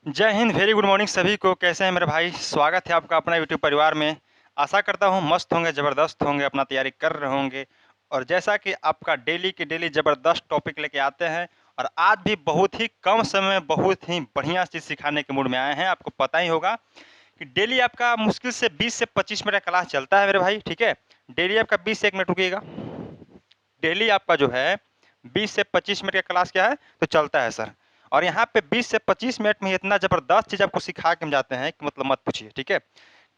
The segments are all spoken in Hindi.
जय हिंद, वेरी गुड मॉर्निंग सभी को। कैसे हैं मेरे भाई? स्वागत है आपका अपना यूट्यूब परिवार में। आशा करता हूँ मस्त होंगे, ज़बरदस्त होंगे, अपना तैयारी कर रहे होंगे। और जैसा कि आपका डेली के डेली ज़बरदस्त टॉपिक लेके आते हैं, और आज भी बहुत ही कम समय में बहुत ही बढ़िया चीज़ सिखाने के मूड में आए हैं। आपको पता ही होगा कि डेली आपका मुश्किल से 20 से 25 मिनट का क्लास चलता है मेरे भाई, ठीक है? डेली आपका 20 से 1 मिनट रुकिएगा। डेली आपका जो है 20 से 25 मिनट का क्लास क्या है तो चलता है सर। और यहाँ पे 20 से 25 मिनट में इतना ज़बरदस्त चीज़ आपको सिखा के हम जाते हैं कि मतलब मत पूछिए, ठीक है?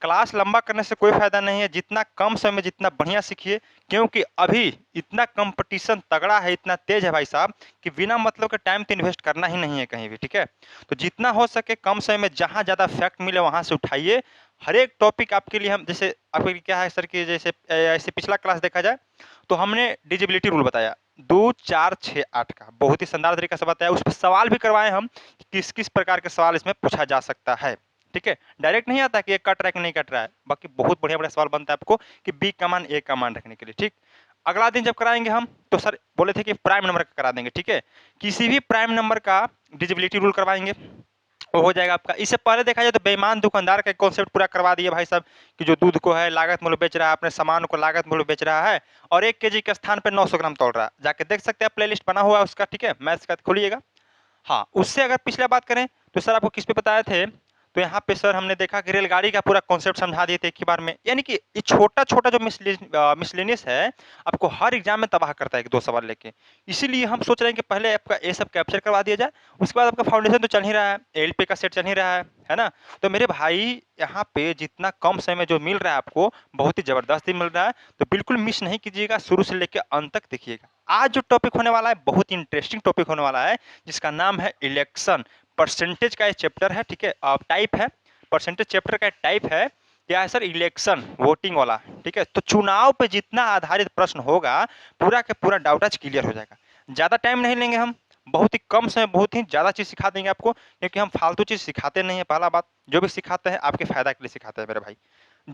क्लास लंबा करने से कोई फ़ायदा नहीं है, जितना कम समय में जितना बढ़िया सीखिए, क्योंकि अभी इतना कंपटीशन तगड़ा है, इतना तेज़ है भाई साहब कि बिना मतलब के टाइम तो इन्वेस्ट करना ही नहीं है कहीं भी, ठीक है? तो जितना हो सके कम समय में जहाँ ज़्यादा फैक्ट मिले वहाँ से उठाइए। हर एक टॉपिक आपके लिए हम जैसे आपके क्या है सर कि जैसे ऐसे पिछला क्लास देखा जाए तो हमने डिजिबिलिटी रूल बताया 2, 4, 6, 8 का बहुत ही शानदार तरीके से बताया। उस पर सवाल भी करवाए हम कि किस किस प्रकार के सवाल इसमें पूछा जा सकता है, ठीक है? डायरेक्ट नहीं आता कि ये कट रहा है कि नहीं कट रहा है, बाकी बहुत बढ़िया बढ़िया सवाल बनता है आपको कि बी का मान ए का मान रखने के लिए, ठीक? अगला दिन जब कराएंगे हम तो सर बोले थे कि प्राइम नंबर का करा देंगे, ठीक है? किसी भी प्राइम नंबर का डिजिबिलिटी रूल करवाएंगे, वो हो जाएगा आपका। इससे पहले देखा जाए तो बेईमान दुकानदार का कॉन्सेप्ट पूरा करवा दिए भाई साहब कि जो दूध को है लागत मूल्य बेच रहा है, अपने सामान को लागत मूल्य बेच रहा है और 1 केजी के स्थान पे 900 ग्राम तोल रहा है। जाके देख सकते हैं, प्लेलिस्ट बना हुआ है उसका, ठीक है? मैथ्स का खोलिएगा। हाँ, उससे अगर पिछले बात करें तो सर आपको किस पे बताए थे? तो यहाँ पे सर हमने देखा कि रेलगाड़ी का पूरा कॉन्सेप्ट समझा दिए थे एक ही बार में। यानी कि ये छोटा-छोटा जो मिसलेनियस है, आपको हर एग्जाम में तबाह करता है 1-2 सवाल लेके। इसीलिए हम सोच रहे हैं कि पहले आपका ये सब कैप्चर करवा दिया जाए, उसके बाद आपका फाउंडेशन तो चल ही रहा है, एलपी का सेट चल ही रहा है ना? तो मेरे भाई यहाँ पे जितना कम समय में जो मिल रहा है आपको, बहुत ही ज़बरदस्त ही मिल रहा है, तो बिल्कुल मिस नहीं कीजिएगा, शुरू से लेके अंत तक देखिएगा। आज जो टॉपिक होने वाला है, बहुत ही इंटरेस्टिंग टॉपिक होने वाला है, जिसका नाम है इलेक्शन। परसेंटेज का ये चैप्टर है, ठीक है? टाइप है, परसेंटेज चैप्टर का टाइप है, क्या है सर? इलेक्शन, वोटिंग वाला, ठीक है? तो चुनाव पे जितना आधारित प्रश्न होगा, पूरा का पूरा डाउट आज क्लियर हो जाएगा। ज़्यादा टाइम नहीं लेंगे हम, बहुत ही कम समय बहुत ही ज़्यादा चीज़ सिखा देंगे आपको, क्योंकि हम फालतू चीज़ सिखाते नहीं हैं। पहला बात, जो भी सिखाते हैं आपके फ़ायदा के लिए सिखाते हैं मेरे भाई।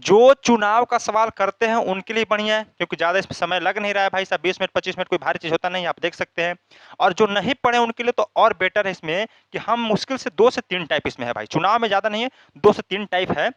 जो चुनाव का सवाल करते हैं उनके लिए बढ़िया है, क्योंकि ज़्यादा इसमें समय लग नहीं रहा है भाई साहब, 20 मिनट 25 मिनट कोई भारी चीज़ होता नहीं है, आप देख सकते हैं। और जो नहीं पढ़े उनके लिए तो और बेटर है इसमें कि हम मुश्किल से 2 से 3 टाइप इसमें है भाई, चुनाव में ज़्यादा नहीं है, 2 से 3 टाइप है,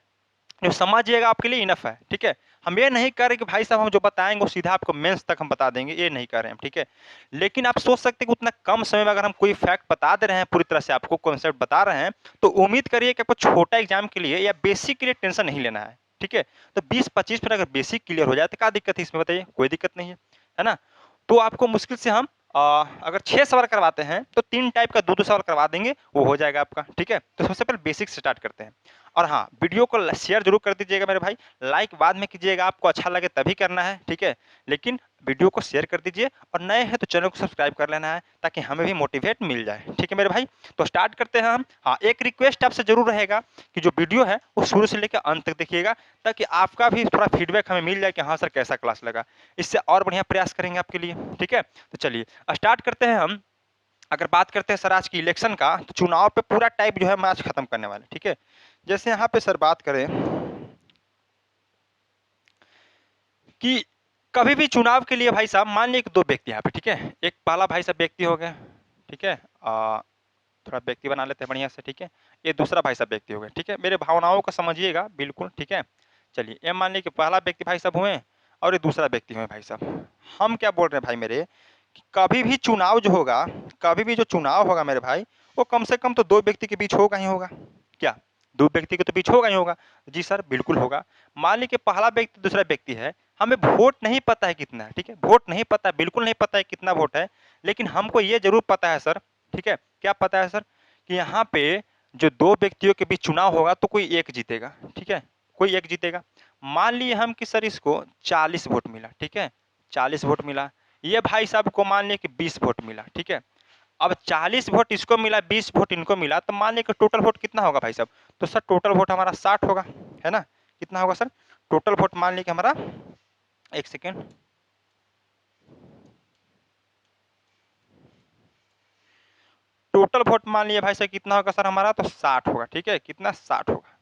जो समझिएगा आपके लिए इनफ है, ठीक है? हम ये नहीं कह रहे कि भाई साहब हम जो बताएँगे वो सीधा आपको मेंस तक हम बता देंगे, ये नहीं कह रहे हैं हम, ठीक है? लेकिन आप सोच सकते हैं कि उतना कम समय में अगर हम कोई फैक्ट बता दे रहे हैं, पूरी तरह से आपको कॉन्सेप्ट बता रहे हैं, तो उम्मीद करिए कि आपको छोटा एग्ज़ाम के लिए या बेसिक के लिए टेंशन नहीं लेना है, ठीक है? तो 20-25 मिनट अगर बेसिक क्लियर हो जाए तो क्या दिक्कत है इसमें बताइए? कोई दिक्कत नहीं है ना? तो आपको मुश्किल से हम अगर 6 सवाल करवाते हैं तो 3 टाइप का 2-2 सवाल करवा देंगे, वो हो जाएगा आपका, ठीक है? तो सबसे पहले बेसिक से स्टार्ट करते हैं। और हाँ, वीडियो को शेयर ज़रूर कर दीजिएगा मेरे भाई, लाइक बाद में कीजिएगा, आपको अच्छा लगे तभी करना है, ठीक है? लेकिन वीडियो को शेयर कर दीजिए, और नए हैं तो चैनल को सब्सक्राइब कर लेना है, ताकि हमें भी मोटिवेट मिल जाए, ठीक है मेरे भाई? तो स्टार्ट करते हैं हम। हाँ, एक रिक्वेस्ट आपसे ज़रूर रहेगा कि जो वीडियो है वो शुरू से लेकर अंत तक देखिएगा, ताकि आपका भी थोड़ा फीडबैक हमें मिल जाए कि हाँ सर कैसा क्लास लगा। इससे और बढ़िया प्रयास करेंगे आपके लिए, ठीक है? तो चलिए स्टार्ट करते हैं हम। अगर बात करते हैं सर आज की इलेक्शन का, तो चुनाव पे पूरा टाइप जो है हम आज खत्म करने वाले हैं, ठीक है? जैसे यहाँ पे सर बात करें कि कभी भी चुनाव के लिए भाई साहब मान लीजिए कि 2 व्यक्ति यहाँ पे, ठीक है? एक पहला भाई साहब व्यक्ति हो गया, ठीक है? थोड़ा व्यक्ति बना लेते हैं बढ़िया से, ठीक है? ये दूसरा भाई साहब व्यक्ति हो गया, ठीक है? मेरे भावनाओं को समझिएगा बिल्कुल, ठीक है? चलिए, ये मान लीजिए कि पहला व्यक्ति भाई साहब हुए और ये दूसरा व्यक्ति हुए भाई साहब। हम क्या बोल रहे हैं भाई मेरे कि कभी भी चुनाव जो होगा, कभी भी जो चुनाव होगा मेरे भाई, वो कम से कम तो 2 व्यक्ति के बीच होगा ही होगा। क्या? 2 व्यक्ति के तो बीच होगा ही होगा। जी सर, बिल्कुल होगा। मान लीजिए कि पहला व्यक्ति दूसरा व्यक्ति है, हमें वोट नहीं पता है कितना है, ठीक है? वोट नहीं पता है, बिल्कुल नहीं पता है कितना वोट है, लेकिन हमको ये ज़रूर पता है सर, ठीक है? क्या पता है सर? कि यहाँ पे जो 2 व्यक्तियों के बीच चुनाव होगा तो कोई एक जीतेगा, ठीक है? कोई एक जीतेगा। मान लिए हम कि सर इसको 40 वोट मिला, ठीक है? 40 वोट मिला। ये भाई साहब को मान लिए कि 20 वोट मिला, ठीक है? अब 40 वोट इसको मिला, 20 वोट इनको मिला, तो मान लीजिए कि टोटल वोट कितना होगा भाई साहब? तो सर टोटल वोट हमारा 60 होगा, है ना? कितना होगा सर? टोटल वोट मान लीजिए कि हमारा, 1 सेकंड, टोटल वोट मान लिए भाई साहब कितना होगा सर हमारा? तो 60 होगा, ठीक है? कितना? 60 होगा।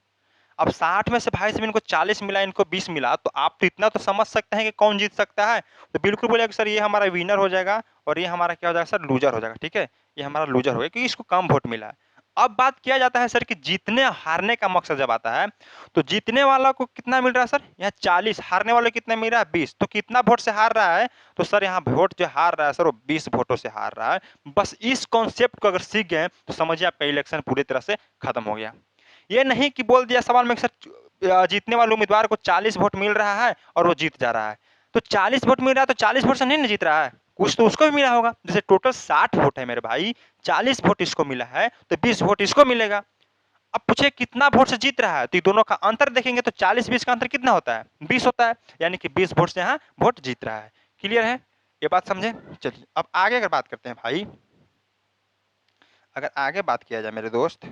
अब 60 में से भाई साहब इनको 40 मिला, इनको 20 मिला, तो आप तो इतना तो समझ सकते हैं कि कौन जीत सकता है। तो बिल्कुल बोलेगा सर ये हमारा विनर हो जाएगा और ये हमारा क्या हो जाएगा सर? लूज़र हो जाएगा, ठीक है? ये हमारा लूज़र हो गया क्योंकि इसको कम वोट मिला है। अब बात किया जाता है सर कि जीतने हारने का मकसद जब आता है, तो जीतने वाला को कितना मिल रहा है सर? यहाँ 40, हारने वाले को कितना मिल रहा है? 20। तो कितना वोट से हार रहा है? तो सर यहाँ वोट जो हार रहा है सर वो 20 वोटों से हार रहा है। बस इस कॉन्सेप्ट को अगर सीख गए तो समझिए आपका इलेक्शन पूरी तरह से खत्म हो गया। ये नहीं कि बोल दिया सवाल में कि सर जीतने वाले उम्मीदवार को 40 वोट मिल रहा है और वो जीत जा रहा है। तो 40 वोट मिल रहा है तो 40 वोट से नहीं ना जीत रहा है, कुछ तो उसको भी मिला होगा। जैसे टोटल 60 वोट है मेरे भाई, 40 वोट इसको मिला है तो 20 वोट इसको मिलेगा। अब पूछे कितना वोट से जीत रहा है, तो ये दोनों का अंतर देखेंगे तो 40-20 का अंतर कितना होता है? 20 होता है, यानी कि 20 वोट से यहाँ वोट जीत रहा है। क्लियर है? ये बात समझे? चलिए अब आगे अगर बात करते हैं भाई, अगर आगे बात किया जाए मेरे दोस्त,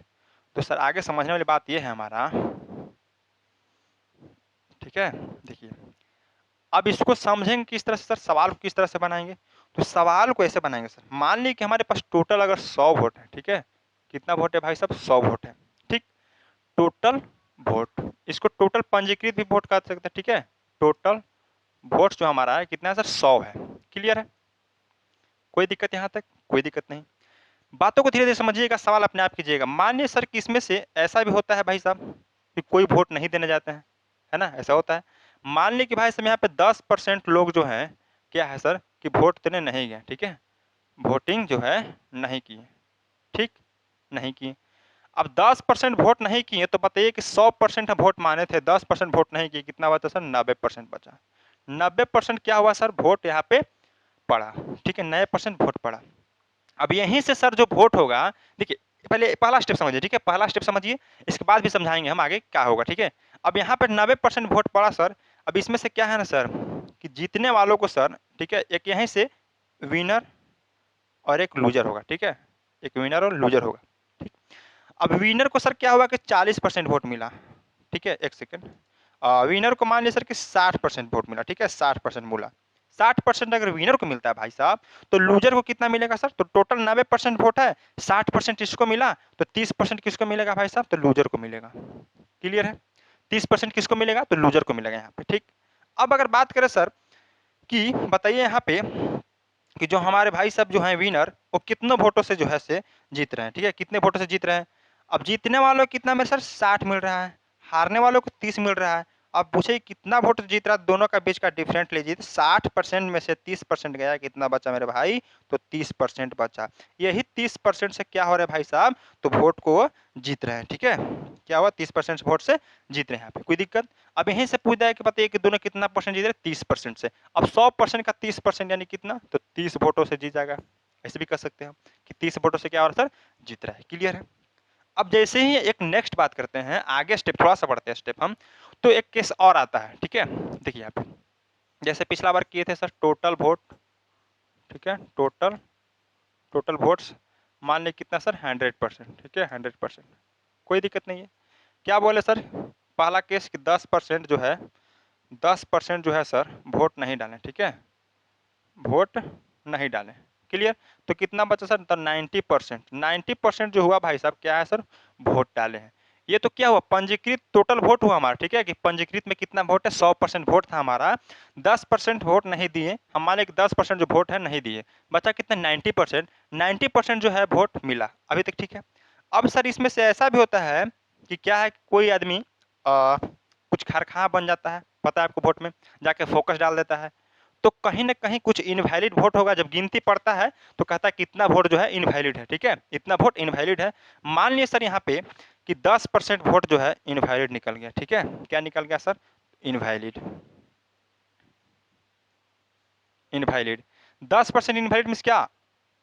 तो सर आगे समझने वाली बात ये है हमारा, ठीक है? देखिए, अब इसको समझेंगे किस तरह से सर, सवाल को किस तरह से बनाएंगे? तो सवाल को ऐसे बनाएंगे सर, मान लीजिए कि हमारे पास टोटल अगर 100 वोट है, ठीक है? कितना वोट है भाई साहब? 100 वोट है, ठीक? टोटल वोट, इसको टोटल पंजीकृत भी वोट कह सकते हैं, ठीक है? टोटल वोट जो हमारा है कितना है सर? 100 है। क्लियर है? कोई दिक्कत यहाँ तक? कोई दिक्कत नहीं। बातों को धीरे धीरे समझिएगा, सवाल अपने आप कीजिएगा। मानिए सर कि इसमें से ऐसा भी होता है भाई साहब कि कोई वोट नहीं देने जाते हैं, है ना? ऐसा होता है। मान लीजिए कि भाई साहब यहाँ पे 10% लोग जो हैं, क्या है सर कि वोट देने नहीं गए, ठीक है? वोटिंग जो है नहीं किए, ठीक? नहीं किए। अब 10% वोट नहीं किए तो बताइए कि 100% वोट माने थे, 10% वोट नहीं किए, कितना बचा सर? 90% बचा। 90% क्या हुआ सर? वोट यहाँ पे पड़ा, ठीक है? 90% वोट पड़ा। अब यहीं से सर जो वोट होगा, देखिए पहले पहला स्टेप समझिए, ठीक है? पहला स्टेप समझिए, इसके बाद भी समझाएंगे हम आगे क्या होगा, ठीक है? अब यहाँ पे 90% वोट पड़ा सर। अब इसमें से क्या है ना सर कि जीतने वालों को सर, ठीक है, एक यहीं से विनर और एक लूजर होगा, ठीक है? एक विनर और लूजर होगा, ठीक? अब विनर को सर क्या हुआ कि 40% वोट मिला, ठीक है? एक सेकेंड, विनर को मान लिया सर कि 60% वोट मिला, ठीक है? 60% मिला। 60% अगर विनर को मिलता है भाई साहब, तो लूजर को कितना मिलेगा सर? तो टोटल 90% वोट है, 60% इसको मिला, तो 30% किसको मिलेगा भाई साहब? तो लूजर को मिलेगा। क्लियर है? 30% किसको मिलेगा? तो लूजर को मिलेगा यहाँ पे, ठीक? अब अगर बात करें सर कि बताइए यहाँ पे कि जो हमारे भाई साहब जो हैं विनर, वो कितने वोटों से जो है से जीत रहे हैं, ठीक है? कितने वोटों से जीत रहे हैं? अब जीतने वालों को कितना मेरे सर? 60 मिल रहा है, हारने वालों को 30 मिल रहा है। अब पूछे कितना वोट जीत रहा है, दोनों का बीच का डिफरेंट लीजिए। 60% में से 30% गया, कितना बचा मेरे भाई? तो 30% बचा। यही 30% से क्या हो रहा है भाई साहब? तो वोट को जीत रहे हैं, ठीक है? क्या हुआ? 30% वोट से जीत रहे हैं यहाँ पे। कोई दिक्कत? अब यहीं से पूछ रहा है कि बताइए कि दोनों कितना परसेंट जीत रहे हैं? 30% से। अब 100% का 30% यानी कितना? तो 30 वोटों से जीत जाएगा। ऐसे भी कर सकते हैं कि 30 वोटों से क्या हो रहा है सर? जीत रहा है। क्लियर है? अब जैसे ही एक नेक्स्ट बात करते हैं, आगे स्टेप थोड़ा सा बढ़ते हैं स्टेप हम, तो एक केस और आता है, ठीक है? देखिए यहाँ पे, जैसे पिछला बार किए थे सर टोटल वोट, ठीक है? टोटल टोटल वोट्स मान लें कितना सर? 100%, ठीक है? 100%, कोई दिक्कत नहीं है। क्या बोले सर? पहला केस कि 10% जो है, 10% जो है सर वोट नहीं डालें, ठीक है? वोट नहीं डालें। क्लियर? तो कितना बचा सर? तो 90%, 90% जो हुआ भाई साहब क्या है सर? वोट डाले हैं। ये तो क्या हुआ? पंजीकृत टोटल वोट हुआ हमारा, ठीक है? कि पंजीकृत में कितना वोट है? 100% वोट था हमारा, 10% वोट नहीं दिए हम, मान लें कि 10% जो वोट है नहीं दिए, बचा कितना? 90%। 90% जो है वोट मिला, अभी तक ठीक है? अब सर इसमें से ऐसा भी होता है कि क्या है, कोई आदमी कुछ खरखा बन जाता है, पता है आपको, वोट में जाके फोकस डाल देता है, तो कहीं न कहीं कुछ इनवैलिड वोट होगा। जब गिनती पड़ता है तो कहता है कि इतना वोट जो है इनवैलिड है, ठीक है? इतना वोट इनवैलिड है। मान लिए सर यहाँ पे कि 10% वोट जो है इनवैलिड निकल गया, ठीक है? क्या निकल गया sir? Invalid. Invalid 10% invalid means क्या?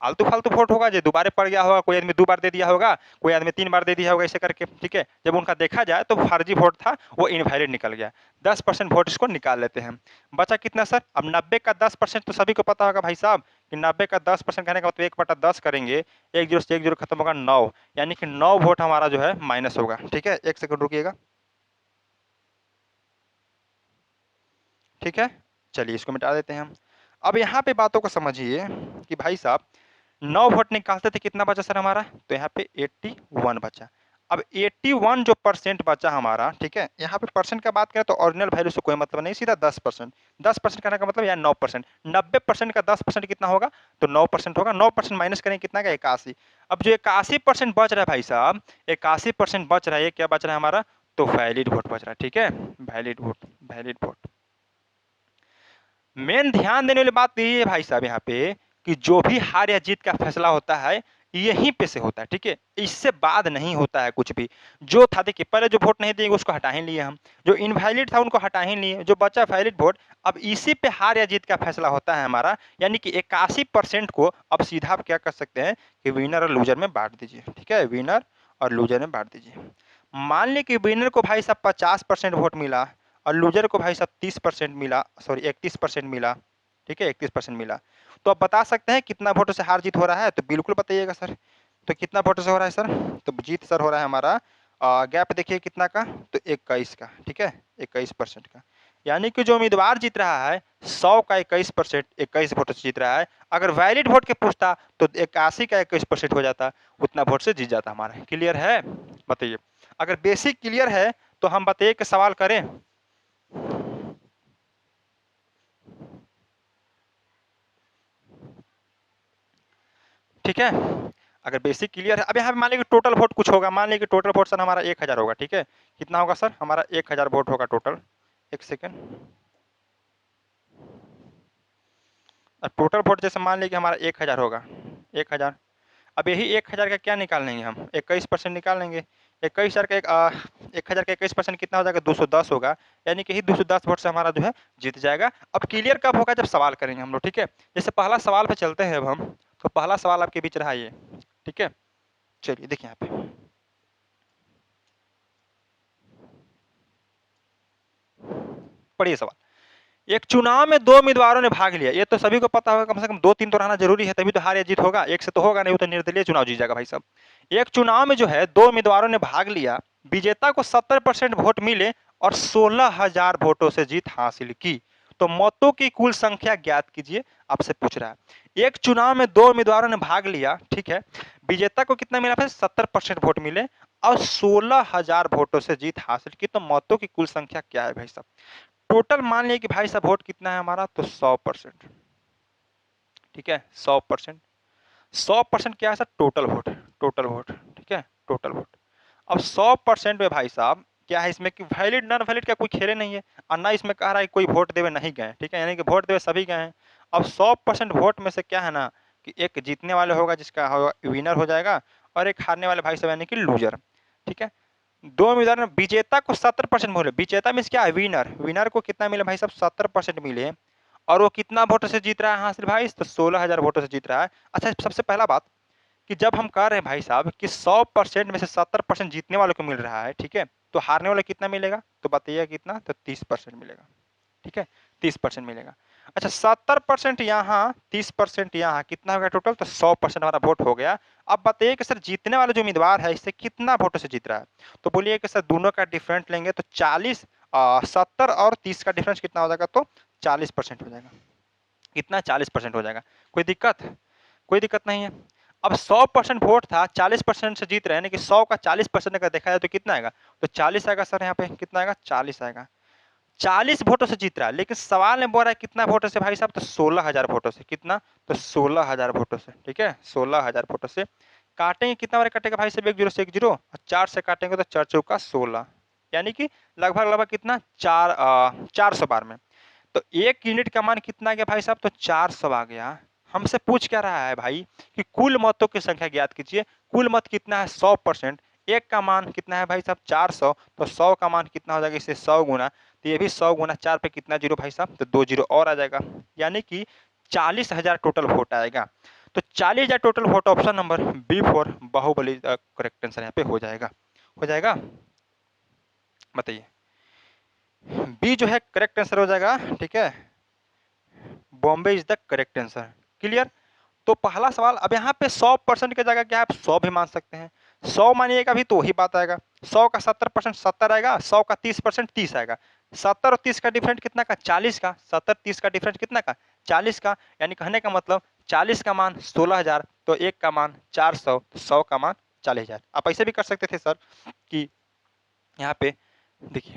आलतू-फालतू वोट होगा, जो दोबारा पड़ गया होगा, कोई आदमी 2 बार दे दिया होगा, कोई आदमी 3 बार दे दिया होगा, ऐसे करके, ठीक है? जब उनका देखा जाए तो फर्जी वोट था, वो इनवैलिड निकल गया। 10% वोट इसको निकाल लेते हैं। बचा कितना सर? अब 90 का 10% तो सभी को पता होगा भाई साहब कि 90 का 10% कहने का मतलब 1/10 करेंगे, 1 जीरो से 1 जीरो खत्म होगा 9, यानी कि 9 वोट हमारा जो है माइनस होगा, ठीक है? 1 सेकंड रुकिएगा, ठीक है? चलिए इसको मिटा देते हैं हम। अब यहाँ पे बातों को समझिए कि भाई साहब 9 वोट निकालते थे, कितना बचा सर हमारा? तो यहाँ पे 81 बचा। अब 81 जो परसेंट बचा हमारा, ठीक है, यहाँ पे परसेंट का बात करें तो ओरिजिनल वैल्यू से कोई मतलब नहीं, सीधा 10%। 10% कहने का मतलब यार 9%। 90% का 10% कितना होगा, तो 9% होगा। 9% माइनस करेंगे कितना का, 81। अब जो 81% बच रहा है भाई साहब, 81% बच रहा है, ये क्या बच रहा है हमारा, तो वैलिड वोट बच रहा है, ठीक है, valid vote, valid vote. Main ध्यान देने वाली बात यही है भाई साहब यहाँ पे, कि जो भी हार या जीत का फैसला होता है यहीं पे से होता है, ठीक है, इससे बाद नहीं होता है कुछ भी। जो था, देखिए पहले जो वोट नहीं दिए उसको हटा ही लिए हम, जो इनवैलिड था उनको हटा ही लिए, जो बचा वैलिड वोट, अब इसी पे हार या जीत का फैसला होता है हमारा। यानी कि 81% को अब सीधा आप क्या कर सकते हैं कि विनर और लूजर में बांट दीजिए, ठीक है, विनर और लूजर में बांट दीजिए। मान लीजिए कि विनर को भाई साहब 50% वोट मिला और लूजर को भाई साहब 30% मिला, सॉरी 31% मिला, ठीक है, 31% मिला। तो आप बता सकते हैं कितना वोटों से हार जीत हो रहा है, तो बिल्कुल बताइएगा सर। तो कितना वोटों से हो रहा है सर, तो जीत सर हो रहा है हमारा, गैप देखिए कितना का, तो 21 का, ठीक है, 21% का। यानी कि जो उम्मीदवार जीत रहा है 100 का 21%, 21 वोटों से जीत रहा है। अगर वैलिड वोट के पूछता तो 81 का 21% हो जाता, उतना वोट से जीत जाता हमारा। क्लियर है, बताइए। अगर बेसिक क्लियर है तो हम बताइए कि सवाल करें। ठीक है, अगर बेसिक क्लियर है। अब यहाँ पे मान लीजिए टोटल वोट कुछ होगा, मान लीजिए कि टोटल वोट सर हमारा 1000 होगा, ठीक है, कितना होगा सर हमारा 1000 वोट होगा टोटल। एक सेकेंड, अब टोटल वोट जैसे मान लीजिए कि हमारा 1000 होगा, 1000। अब यही 1000 का क्या निकाल लेंगे हम, 21% निकाल लेंगे। 21,000 का 1000 का 21% कितना हो जाएगा, 210 होगा। यानी कि 210 वोट से हमारा जो है जीत जाएगा। अब क्लियर कब होगा, जब सवाल करेंगे हम लोग, ठीक है। जैसे पहला सवाल पे चलते हैं अब हम, तो पहला सवाल आपके बीच रहा ये, ठीक है। चलिए देखिए यहाँ पे, पढ़िए सवाल। एक चुनाव में दो उम्मीदवारों ने भाग लिया, ये तो सभी को पता होगा, कम से कम दो तीन तो रहना जरूरी है, तभी तो हार या जीत होगा, एक से तो होगा नहीं, वो तो निर्दलीय चुनाव जीत जाएगा भाई साहब। एक चुनाव में जो है दो उम्मीदवारों ने भाग लिया, विजेता को 70% वोट मिले और 16,000 वोटों से जीत हासिल की, तो मतों की कुल संख्या ज्ञात कीजिए, आपसे पूछ रहा है। एक चुनाव में दो उम्मीदवारों ने भाग लिया, ठीक है, विजेता को कितना मिला, फिर 70% वोट मिले और 16,000 वोटों से जीत हासिल की, तो मतों की कुल संख्या क्या है भाई साहब। टोटल मान लिया कि भाई साहब वोट कितना है हमारा, तो 100%, ठीक है, 100%। 100% क्या है sir, total vote, total vote, ठीक है, टोटल वोट। अब 100% में भाई साहब क्या है इसमें कि वैलिड नॉन वैलिड का कोई खेले नहीं है, और ना इसमें कह रहा है कोई वोट देवे नहीं गए, ठीक है, यानी कि वोट देवे सभी गए हैं। अब 100% वोट में से क्या है ना, कि एक जीतने वाले होगा जिसका विनर हो जाएगा, और एक हारने वाले भाई साहब यानी कि लूजर, ठीक है। दो उम्मीदवार में विजेता को 70% मिले, विजेता मीन्स क्या है, विनर, विनर को कितना मिले भाई साहब, 70% मिले, और वो कितना वोटों से जीत रहा है हासिल भाई, तो 16,000 वोटों से जीत रहा है। अच्छा, सबसे पहला बात कि जब हम कह रहे हैं भाई साहब कि 100% में से 70% जीतने वालों को मिल रहा है, ठीक है, तो हारने वाले कितना मिलेगा, तो बताइए कितना, तो 30% मिलेगा, ठीक है, 30% मिलेगा। अच्छा, 70% यहाँ, 30% यहाँ, कितना हो गया टोटल, तो 100% हमारा वोट हो गया। अब बताइए कि सर जीतने वाला जो उम्मीदवार है इससे कितना वोटों से जीत रहा है, तो बोलिए कि सर दोनों का डिफरेंट लेंगे तो 40, 70 और 30 का डिफरेंस कितना हो जाएगा, तो 40% हो जाएगा। कितना, 40% हो जाएगा। कोई दिक्कत, कोई दिक्कत नहीं है। अब 100% वोट था, 40% से जीत रहे हैं, यानी कि 100 का 40% अगर देखा जाए तो कितना आएगा, तो 40 आएगा सर, यहाँ पे कितना आएगा, 40 आएगा। 40 वोटों से जीत रहा है, लेकिन सवाल में बोल रहा है कितना वोटों से भाई साहब, तो 16,000 वोटों से, कितना, तो 16,000 वोटों से, ठीक है, 16,000 वोटों से। काटेंगे कितना बार कटेगा भाई साहब, 1 0 से 1 0, और 4 से काटेंगे तो 4 चौका 16, यानी कि लगभग लगभग कितना, 400 बार में। तो 1 यूनिट का मान कितना आ गया भाई साहब, तो 400 आ गया। हमसे पूछ क्या रहा है भाई कि कुल मतों की संख्या ज्ञात कीजिए। कुल मत कितना है, 100%। एक का मान कितना है भाई साहब, 400, तो 100 का मान कितना हो जाएगा, इससे 100 गुना, तो ये भी 100 गुना 4 पे कितना जीरो भाई साहब, तो 2 जीरो और आ जाएगा, यानी कि 40,000 टोटल वोट आएगा। तो 40,000 total vote, option number B for Baahubali correct answer यहाँ पे हो जाएगा, हो जाएगा, बताइए। बी जो है करेक्ट आंसर हो जाएगा, ठीक है, Bombay is the correct answer. Clear. तो पहला सवाल, अब यहाँ पे 100% की जगह क्या आप 100 भी मान सकते हैं, 100 मानिएगा भी तो वही बात आएगा। 100 का 70% 70 आएगा, 100 का 30% 30 आएगा। 70 और 30 का डिफरेंट कितना का, 40 का, 70 30 का डिफरेंट कितना का, 40 का, यानी कहने का मतलब 40 का मान 16,000, तो एक का मान 400, तो 100 का मान 40,000। आप ऐसे भी कर सकते थे सर कि यहाँ पे देखिए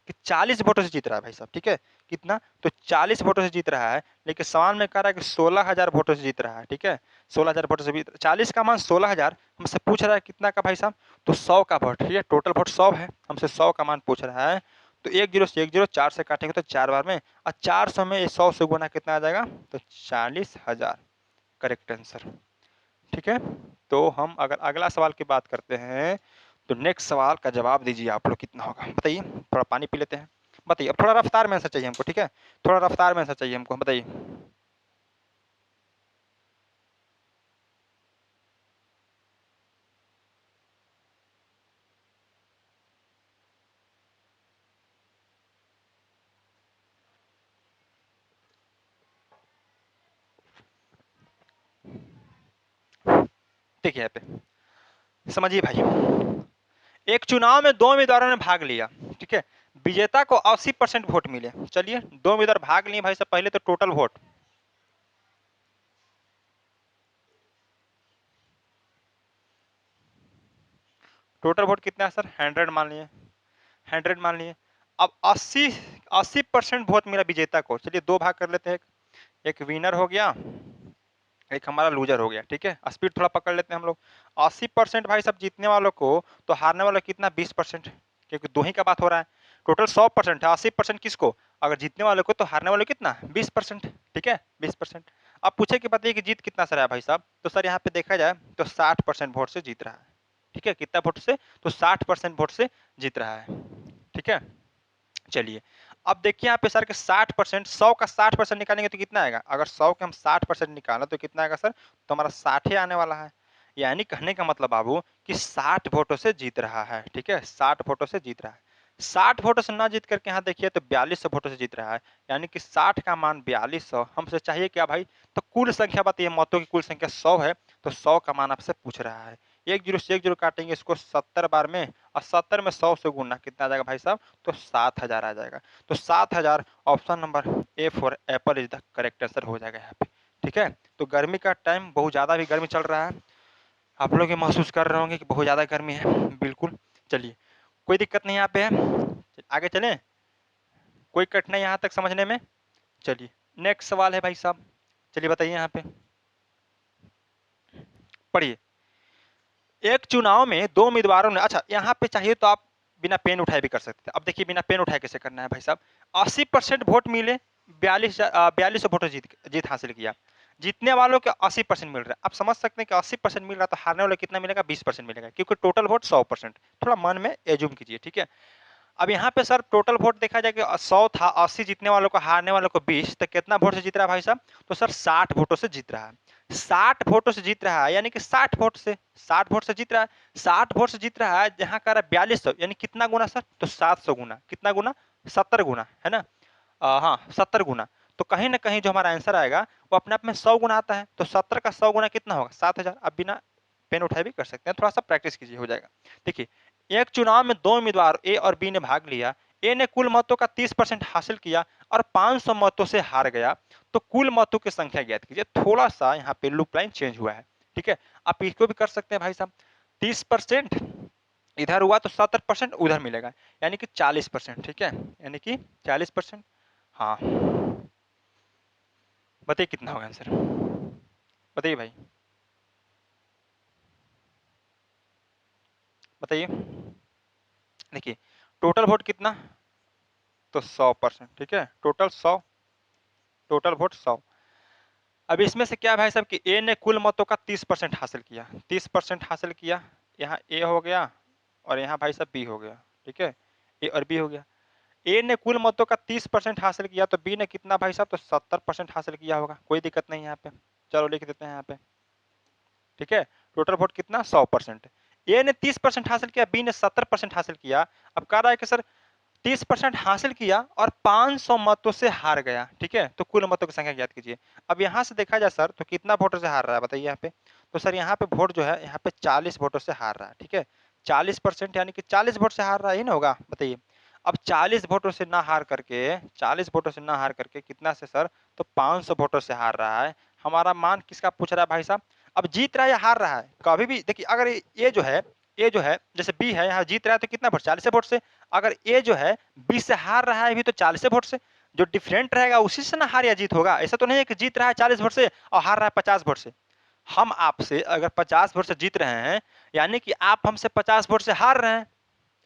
कि 40 वोटों से जीत रहा है भाई साहब, ठीक है, कितना, तो 40 वोटों से जीत रहा है, लेकिन सवाल में कह रहा है कि 16,000 वोटों से जीत रहा है, ठीक है, 16,000 वोटों से 40 का मान 16,000, हमसे पूछ रहा है कितना का भाई साहब, तो 100 का वोट, ठीक है, टोटल वोट 100 है, हमसे 100 का मान पूछ रहा है, तो 10 से 10 4 से काटेंगे तो 4 बार में, और 400 में 100 से गुना कितना आ जाएगा, तो 40,000, करेक्ट आंसर, ठीक है। तो हम अगर अगला सवाल की बात करते हैं, तो नेक्स्ट सवाल का जवाब दीजिए आप लोग, कितना होगा बताइए, थोड़ा पानी पी लेते हैं, बताइए, अब थोड़ा रफ्तार में आंसर चाहिए हमको, ठीक है, थोड़ा रफ्तार में आंसर चाहिए हमको, बताइए। देखिए यहाँ पे समझिए भाई, एक चुनाव में 2 उम्मीदवारों ने भाग लिया, ठीक है, विजेता को 80% वोट मिले, चलिए 2 उम्मीदवार भाग लिए भाई साहब, पहले तो टोटल वोट, टोटल वोट कितना है सर, 100 मान लिए, 100 मान लिए, अब 80% वोट मिला विजेता को, चलिए दो भाग कर लेते हैं, एक विनर हो गया, एक हमारा लूजर हो गया, ठीक है, स्पीड थोड़ा पकड़ लेते हैं हम लोग, 80% भाई सब जीतने वालों को, तो हारने वालों कितना, 20%, क्योंकि दो ही का बात हो रहा है, टोटल 100% है, 80% किसको, अगर जीतने वालों को, तो हारने वालों कितना, 20%, ठीक है, 20%। अब पूछे कि बताइए कि जीत कितना सर है भाई साहब, तो सर यहाँ पे देखा जाए तो 60% वोट से जीत रहा है, ठीक है, कितना वोट से, तो 60% वोट से जीत रहा है, ठीक है। चलिए, अब देखिए यहाँ पे सर के 60%, 100 का 60% निकालेंगे तो कितना आएगा, अगर 100 के हम 60% निकालें तो कितना आएगा सर, तो हमारा 60 ही आने वाला है, यानी कहने का मतलब बाबू कि 60 वोटों से जीत रहा है, ठीक है, 60 वोटों से जीत रहा है, 60 वोटों से ना जीत करके यहाँ देखिए तो 4200 वोटों से जीत रहा है, यानी कि 60 का मान 4200, हमसे चाहिए क्या भाई, तो कुल संख्या बताइए, मतों की कुल संख्या 100 है, तो 100 का मान आपसे पूछ रहा है, 1 से 1 काटेंगे इसको 70 बार में, और 70 में 100 से गुना कितना आ जाएगा भाई साहब, तो 7,000 आ जाएगा, तो 7,000, option number A for Apple is the correct answer हो जाएगा यहाँ पे, ठीक है। तो गर्मी का टाइम, बहुत ज़्यादा भी गर्मी चल रहा है, आप लोग ये महसूस कर रहे होंगे कि बहुत ज़्यादा गर्मी है, बिल्कुल। चलिए, कोई दिक्कत नहीं यहाँ पे है, आगे चलें, कोई कठिनाई यहाँ तक समझने में, चलिए नेक्स्ट सवाल है भाई साहब, चलिए बताइए यहाँ पे, पढ़िए, एक चुनाव में दो उम्मीदवारों ने, अच्छा यहाँ पे चाहिए तो आप बिना पेन उठाए भी कर सकते थे, अब देखिए बिना पेन उठाए कैसे करना है भाई साहब, 80% वोट मिले, 42 वोटों जीत जीत हासिल किया, जीतने वालों के 80% मिल रहा है, आप समझ सकते हैं कि 80% मिल रहा है, तो हारने वाले कितना मिलेगा, 20% मिलेगा, क्योंकि टोटल वोट 100%, थोड़ा मन में एज्यूम कीजिए, ठीक है। अब यहाँ पे सर टोटल वोट देखा जाए कि 100 था, 80 जीतने वालों को, हारने वालों को 20, तो कितना वोट से जीत रहा है भाई साहब, तो सर 60 वोटों से जीत रहा है, 60 वोटों से जीत रहा है, यानी कि 60 वोट से जीत रहा है, 60 वोट से जीत रहा है, जहाँ का 4200, यानी कितना गुना सर, तो 700 गुना, कितना गुना, 70 गुना, है ना, हाँ 70 गुना, तो कहीं ना कहीं जो हमारा आंसर आएगा वो अपने आप में 100 गुना आता है, तो 70 का 100 गुना कितना होगा, 7,000, अब बिना पेन उठाए भी कर सकते हैं, थोड़ा सा प्रैक्टिस कीजिए, हो जाएगा। देखिए, एक चुनाव में दो उम्मीदवार ए और बी ने भाग लिया, ए ने कुल मतों का 30% हासिल किया और 500 मतों से हार गया, तो कुल मतों की संख्या ज्ञात कीजिए, थोड़ा सा यहाँ पे लूप लाइन चेंज हुआ है, ठीक है, आप इसको भी कर सकते हैं भाई साहब, 30% इधर हुआ तो 70% उधर मिलेगा, यानी कि 40%, ठीक है, यानी कि 40%, हाँ, बताइए कितना होगा आंसर, बताइए भाई, बताइए, देखिए टोटल वोट कितना, तो 100%, ठीक है, टोटल 100, टोटल वोट 100, अब इसमें से क्या भाई साहब कि ए ने कुल मतों का 30% हासिल किया, 30% हासिल किया, यहाँ ए हो गया और यहाँ भाई साहब बी हो गया, ठीक है, ए और बी हो गया, ए ने कुल मतों का 30% हासिल किया, तो बी ने कितना भाई साहब, तो 70% हासिल किया होगा, कोई दिक्कत नहीं यहाँ पे, चलो लिख देते हैं यहाँ पे, ठीक है, टोटल वोट कितना, 100%, ए ने 30% हासिल किया, बी ने 70% हासिल किया, अब कह रहा है कि सर 30% हासिल किया और 500 मतों से हार गया, ठीक है, तो कुल मतों की संख्या ज्ञात कीजिए, अब यहां से देखा जाए सर तो कितना वोटों से हार रहा है बताइए यहाँ पे, तो सर यहाँ पे वोट जो है यहाँ पे 40 वोटों से हार रहा है, ठीक है, 40% यानी कि 40 वोट से हार रहा है, ही ना होगा, बताइए, अब 40 वोटों से ना हार करके, 40 वोटों से ना हार करके कितना से सर, तो 500 वोटों से हार रहा है, हमारा मान किसका पूछ रहा है भाई साहब, अब जीत रहा है या हार रहा है, कभी भी देखिए अगर ए जो है जैसे बी है यहाँ जीत रहा है तो कितना वोट 40 वोट से, अगर ए जो है 20 से हार रहा है भी तो 40 वोट से, जो डिफरेंट रहेगा उसी से ना हार या जीत होगा। ऐसा तो नहीं है कि जीत रहा है 40 वोट से और हार रहा है 50 वोट से। हम आपसे अगर 50 वोट से जीत रहे हैं यानी कि आप हमसे 50 वोट से हार रहे हैं,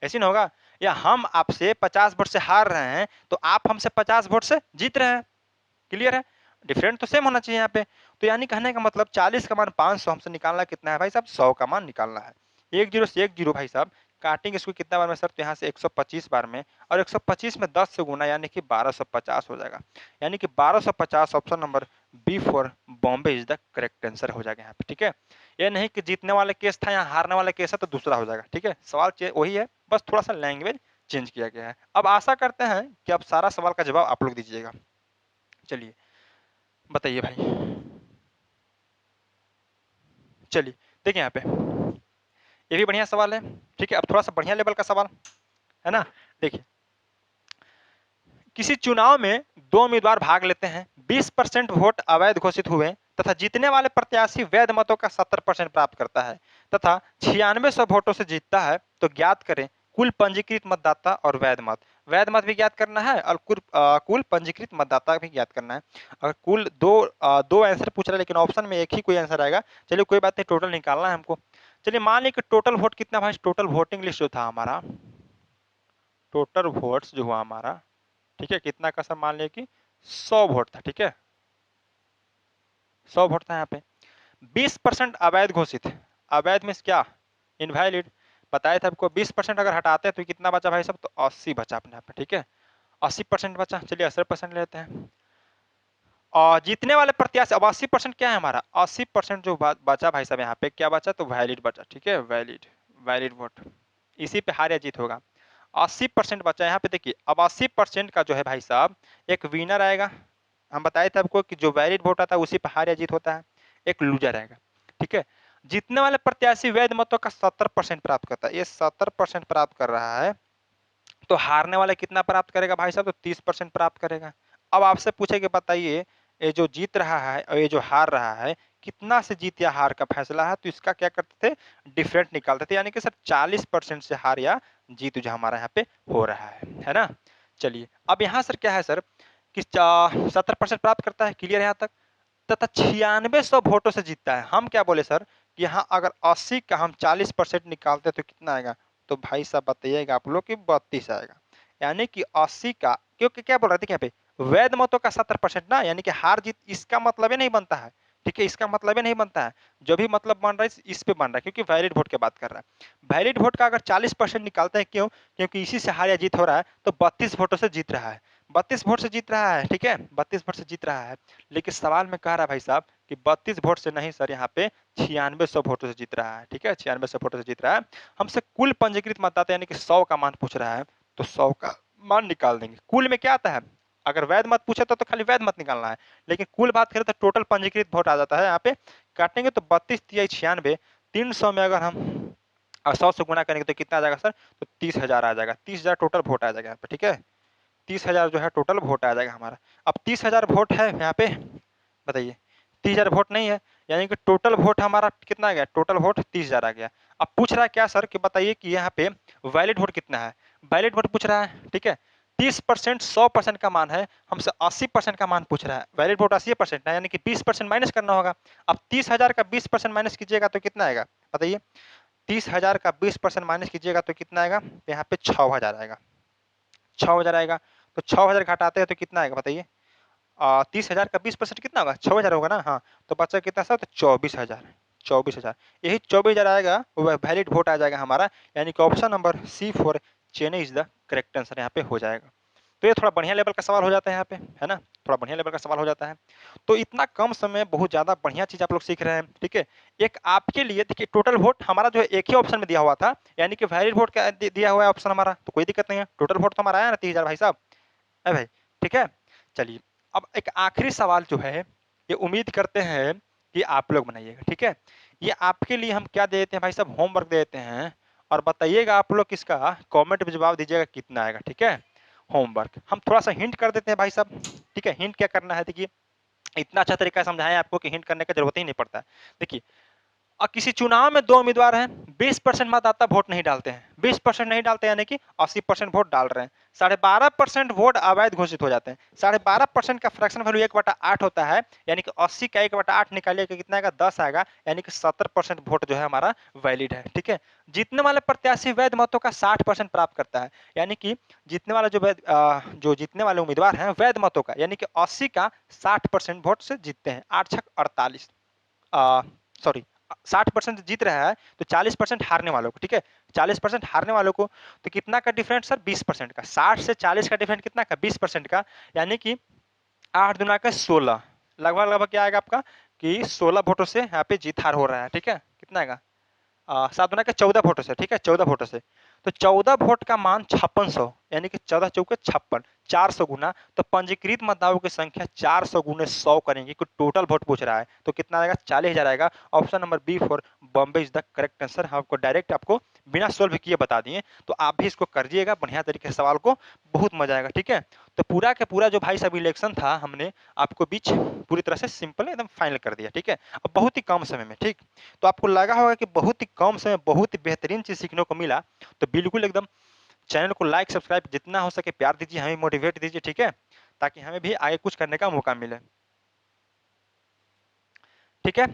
ऐसे ना होगा। या हम आपसे 50 वोट से हार रहे हैं तो आप हमसे 50 वोट से जीत रहे हैं। क्लियर है, डिफरेंट तो सेम होना चाहिए यहाँ पे। तो यानी कहने का मतलब 40 का मान 500 हमसे निकालना कितना है भाई साहब, 100 का मान निकालना है। 1 0 से 1 0 भाई साहब काटेंगे इसको कितना बार में सर, तो यहाँ से 125 बार में, और 125 में 10 से गुना यानी कि 1250 हो जाएगा। यानी कि 1250 option number B for Bombay is the correct answer हो जाएगा यहाँ पे। ठीक है, ये नहीं कि जीतने वाले केस था यहाँ हारने वाला केस है तो दूसरा हो जाएगा। ठीक है, सवाल वही है, बस थोड़ा सा लैंग्वेज चेंज किया गया है। अब आशा करते हैं कि अब सारा सवाल का जवाब आप लोग दीजिएगा। चलिए बताइए भाई, चलिए देखिए यहाँ पे ये भी बढ़िया सवाल है। ठीक है, अब थोड़ा सा बढ़िया लेवल का सवाल है ना। देखिए, किसी चुनाव में दो उम्मीदवार भाग लेते हैं, 20% वोट अवैध घोषित हुए तथा जीतने वाले प्रत्याशी वैध मतों का 70% प्राप्त करता है तथा 9600 वोटों से जीतता है, तो ज्ञात करें कुल पंजीकृत मतदाता और वैध मत। वैध मत भी ज्ञात करना है और कुल पंजीकृत मतदाता भी ज्ञात करना है। अगर कुल दो आंसर पूछ रहा है लेकिन ऑप्शन में एक ही कोई आंसर आएगा। चलिए कोई बात नहीं, टोटल निकालना है हमको। चलिए मान लीजिए कि टोटल वोट कितना भाई, टोटल वोटिंग लिस्ट जो था हमारा, टोटल वोट्स जो हुआ हमारा, ठीक है, कितना का सर, मान लिया कि 100 वोट था। ठीक है, 100 वोट था यहाँ पे। 20% अवैध घोषित, अवैध मीन्स क्या, इनवैलिड। बताया था आपको 20% अगर हटाते हैं तो कितना बचा भाई साहब, तो 80 बचा अपने यहाँ पे। ठीक है, 80% बचा। चलिए 80% लेते हैं। और जीतने वाले प्रत्याशी, अब 80% क्या है हमारा, 80% जो बचा भाई साहब यहाँ पे क्या बचा, तो वैलिड बचा। ठीक है, वैलिड, वैलिड वोट, इसी पे हार या जीत होगा। 80% बचा यहाँ पे। देखिए अब 80% का जो है भाई साहब एक विनर आएगा, हम बताए थे आपको कि जो वैलिड वोट आता है उसी पर हार या जीत होता है, एक लूजर आएगा। ठीक है, जीतने वाले प्रत्याशी वैध मतों का 70% प्राप्त करता है, ये 70% प्राप्त कर रहा है, तो हारने वाला कितना प्राप्त करेगा भाई साहब, तो 30% प्राप्त करेगा। अब आपसे पूछेगा बताइए ये जो जीत रहा है और ये जो हार रहा है, कितना से जीत या हार का फैसला है, तो इसका क्या करते थे, डिफरेंट निकालते थे। यानी कि सर 40% से हार या जीत जो हमारा यहाँ पे हो रहा है ना। चलिए अब यहाँ सर क्या है सर कि 70% प्राप्त करता है, क्लियर है यहाँ तक, तथा 9600 वोटों से जीतता है। हम क्या बोले सर कि यहाँ अगर 80 का हम 40% निकालते तो कितना आएगा, तो भाई साहब बताइएगा आप लोग कि 32 आएगा। यानी कि 80 का, क्योंकि क्या बोल रहे थे यहाँ पे वैध मतों का 70% ना, यानी कि हार जीत इसका मतलब ही नहीं बनता है। ठीक है, इसका मतलब ही नहीं बनता है, जो भी मतलब बन रहा है इस पे बन रहा है, क्योंकि वैलिड वोट की बात कर रहा है। वैलिड वोट का अगर 40% निकालते हैं, क्यों, क्योंकि इसी से हार या जीत हो रहा है, तो 32 वोटों से जीत रहा है, 32 वोट से जीत रहा है। ठीक है, 32 वोट से जीत रहा है। लेकिन सवाल में कह रहा है भाई साहब कि 32 वोट से नहीं सर, यहाँ पे 9600 वोटों से जीत रहा है। ठीक है, 9600 वोटों से जीत रहा है। हमसे कुल पंजीकृत मतदाता यानी कि 100 का मान पूछ रहा है, तो 100 का मान निकाल देंगे। कुल में क्या आता है, अगर वैध मत पूछे तो खाली वैध मत निकालना है, लेकिन कुल बात करें तो टोटल पंजीकृत वोट आ जाता है। यहाँ पे काटेंगे तो 32 तिया 96, 300 में अगर हम 100 से गुना करेंगे तो कितना आ जाएगा सर, तो 30,000 आ जाएगा। 30,000 टोटल वोट आ जाएगा यहाँ पे। ठीक है, 30,000 जो है टोटल वोट आ जाएगा हमारा। अब 30,000 वोट है यहाँ पे, बताइए 30,000 वोट नहीं है, यानी कि टोटल वोट हमारा कितना आ गया, टोटल वोट 30,000 आ गया। अब पूछ रहा है क्या सर कि बताइए कि यहाँ पे वैलिड वोट कितना है, वैलिड वोट पूछ रहा है। ठीक है, 30% 100% का मान है, हमसे 80% का मान पूछ रहा है। वैलिड वोट 80% है, यानी कि 20% माइनस करना होगा। अब 30,000 का 20% माइनस कीजिएगा तो कितना आएगा बताइए, 30,000 का 20% माइनस कीजिएगा तो कितना आएगा, यहाँ पे 6,000 आएगा, 6,000 आएगा। तो 6,000 घटाते हैं तो कितना आएगा बताइए, 30,000 का 20% कितना होगा, 6,000 होगा ना। हाँ, तो बचा कितना सर, तो 24,000, 24,000, यही 24,000 आएगा, वह वैलिड वोट आ जाएगा हमारा। यानी कि option number C for Chennai is the correct answer यहाँ पे हो जाएगा। तो ये थोड़ा बढ़िया लेवल का सवाल हो जाता है यहाँ पे, है ना, थोड़ा बढ़िया लेवल का सवाल हो जाता है। तो इतना कम समय बहुत ज्यादा बढ़िया चीज आप लोग सीख रहे हैं। ठीक है, एक आपके लिए देखिए टोटल वोट हमारा जो है एक ही ऑप्शन में दिया हुआ था, यानी कि वैलिड वोट का दिया हुआ है ऑप्शन हमारा, तो कोई दिक्कत नहीं है, टोटल वोट तो हमारा आया ना 30,000 भाई साहब, है भाई। ठीक है, चलिए अब एक आखिरी सवाल जो है ये उम्मीद करते हैं कि आप लोग बनाइएगा। ठीक है, ये आपके लिए हम क्या दे देते हैं भाई साहब, होमवर्क दे देते हैं, और बताइएगा आप लोग किसका कमेंट में जवाब दीजिएगा कितना आएगा। ठीक है, होमवर्क हम थोड़ा सा हिंट कर देते हैं भाई साहब। ठीक है, हिंट क्या करना है, देखिए इतना अच्छा तरीका से समझाएं आपको कि हिंट करने की जरूरत ही नहीं पड़ता है। देखिए, और किसी चुनाव में दो उम्मीदवार हैं, 20% मतदाता वोट नहीं डालते हैं, 20% नहीं डालते यानी कि 80% वोट डाल रहे हैं, 12.5% वोट अवैध घोषित हो जाते हैं। 12.5% का फ्रैक्शन वैल्यू 1/8 होता है, यानी कि 80 का 1/8 निकालिए कि कितना आएगा, 10 आएगा, यानी कि 70% वोट जो है हमारा वैलिड है। ठीक है, जीतने वाले प्रत्याशी वैध मतों का 60% प्राप्त करता है, यानी कि जीतने वाला जो जीतने वाले उम्मीदवार हैं वैध मतों का, यानी कि 80 का 60% वोट से जीतते हैं। 8×6 = 48, सॉरी 60% जीत रहा है तो 40% हारने वालों को। ठीक है, 40% हारने वालों को, तो कितना का डिफरेंस सर, 20% का। 60 से 40 का डिफरेंस कितना का, 20% का, यानी कि 8×2 = 16, लगभग लगभग क्या आएगा आपका कि 16 वोटों से यहाँ पे जीत हार हो रहा है। ठीक है, कितना आएगा, 7×14 वोटों से। ठीक है, 14 वोटों से, तो 14 वोट का मान 5600, यानी कि 14×4 = 56, 400 गुना, तो पंजीकृत मतदाताओं की संख्या 400 गुने 100 करेंगे, कि टोटल वोट पूछ रहा है, तो कितना आएगा, 40,000 आएगा। Option number B for Bombay is the correct answer. हम आपको डायरेक्ट आपको बिना सोल्व किए बता दिए, तो आप भी इसको करिएगा बढ़िया तरीके से सवाल को, बहुत मजा आएगा। ठीक है, तो पूरा के पूरा जो भाई सब इलेक्शन था हमने आपको बीच पूरी तरह से सिंपल एकदम फाइनल कर दिया। ठीक है, और बहुत ही कम समय में। ठीक, तो आपको लगा होगा कि बहुत ही कम समय बहुत ही बेहतरीन चीज सीखने को मिला, तो बिल्कुल एकदम चैनल को लाइक सब्सक्राइब जितना हो सके प्यार दीजिए, हमें मोटिवेट दीजिए। ठीक है, ताकि हमें भी आगे कुछ करने का मौका मिले। ठीक है,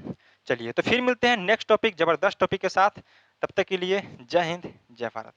चलिए तो फिर मिलते हैं नेक्स्ट टॉपिक, जबरदस्त टॉपिक के साथ। तब तक के लिए जय हिंद, जय भारत।